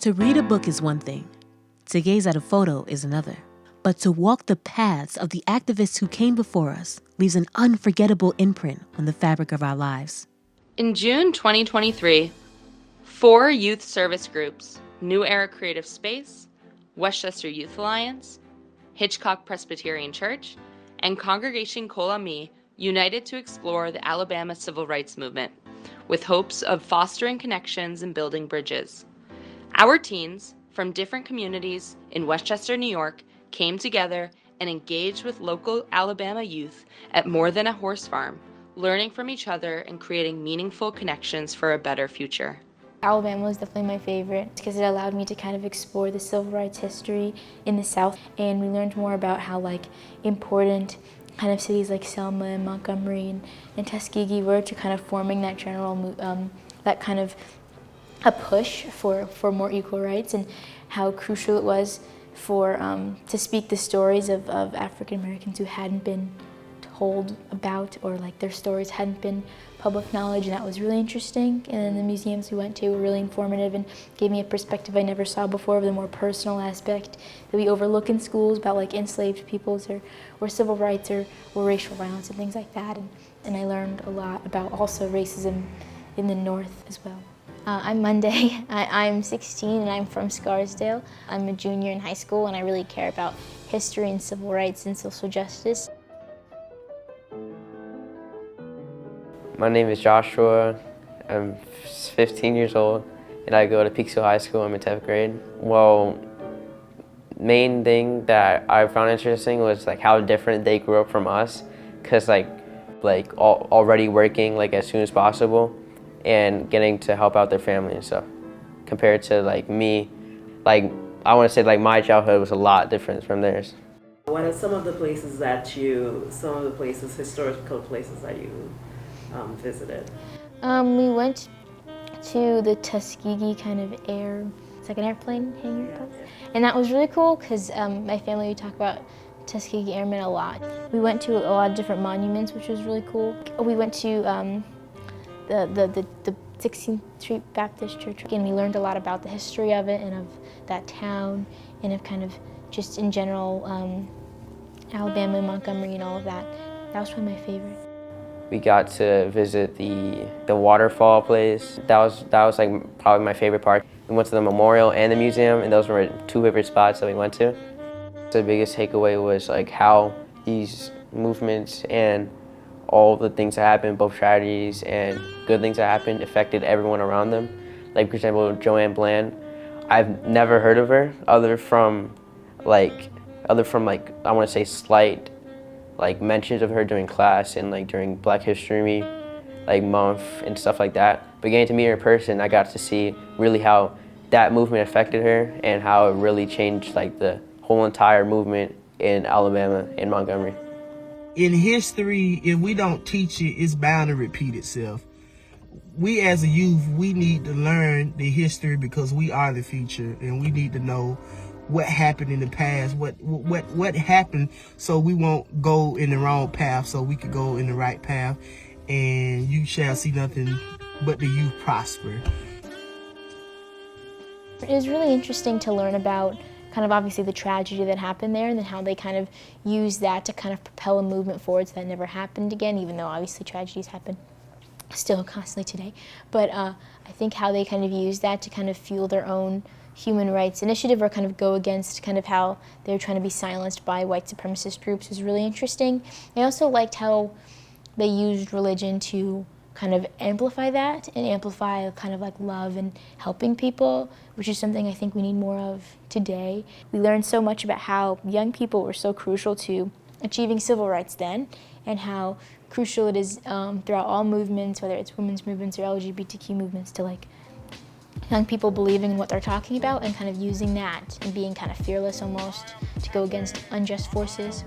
To read a book is one thing. To gaze at a photo is another. But to walk the paths of the activists who came before us leaves an unforgettable imprint on the fabric of our lives. In June 2023, 4 youth service groups, New Era Creative Space, Westchester Youth Alliance, Hitchcock Presbyterian Church, and Congregation Kol Ami united to explore the Alabama civil rights movement, with hopes of fostering connections and building bridges. Our teens from different communities in Westchester, New York, came together and engaged with local Alabama youth at More Than a Horse Farm, learning from each other and creating meaningful connections for a better future. Alabama was definitely my favorite because it allowed me to kind of explore the civil rights history in the South, and we learned more about how important kind of cities like Selma and Montgomery and Tuskegee were to kind of forming that general that kind of a push for more equal rights, and how crucial it was for to speak the stories of African Americans who hadn't been told about, or their stories hadn't been public knowledge, and that was really interesting. And then the museums we went to were really informative and gave me a perspective I never saw before of the more personal aspect that we overlook in schools about enslaved peoples or civil rights or racial violence and things like that. And I learned a lot about also racism in the North as well. I'm Monday. I'm 16 and I'm from Scarsdale. I'm a junior in high school and I really care about history and civil rights and social justice. My name is Joshua. I'm 15 years old and I go to Peekskill High School. I'm in 10th grade. Well, main thing that I found interesting was how different they grew up from us, because already working as soon as possible and getting to help out their family and stuff, compared to me. I want to say my childhood was a lot different from theirs. What are some of the places historical places that you visited? We went to the Tuskegee kind of it's like an airplane hangar, and that was really cool because my family would talk about Tuskegee Airmen a lot. We went to a lot of different monuments, which was really cool. We went to the 16th Street Baptist Church, and we learned a lot about the history of it and of that town and of kind of just in general Alabama and Montgomery and all of that. That was probably my favorite. We got to visit the waterfall place. That was probably my favorite part. We went to the memorial and the museum, and those were 2 favorite spots that we went to. The biggest takeaway was how these movements and all the things that happened, both tragedies and good things that happened, affected everyone around them. For example, Joanne Bland, I've never heard of her other from I want to say slight mentions of her during class and during Black History month and stuff like that. But getting to meet her in person, I got to see really how that movement affected her and how it really changed the whole entire movement in Alabama and Montgomery. In history, if we don't teach it, it's bound to repeat itself. We as a youth, we need to learn the history because we are the future, and we need to know what happened in the past, what happened, so we won't go in the wrong path, so we could go in the right path, and you shall see nothing but the youth prosper. It was really interesting to learn about kind of obviously the tragedy that happened there, and then how they kind of used that to kind of propel a movement forward so that never happened again, even though obviously tragedies happen still constantly today. But I think how they kind of used that to kind of fuel their own human rights initiative, or kind of go against kind of how they were trying to be silenced by white supremacist groups, was really interesting. I also liked how they used religion to kind of amplify that and amplify kind of love and helping people, which is something I think we need more of today. We learned so much about how young people were so crucial to achieving civil rights then, and how crucial it is throughout all movements, whether it's women's movements or LGBTQ movements, to young people believing in what they're talking about and kind of using that and being kind of fearless almost to go against unjust forces.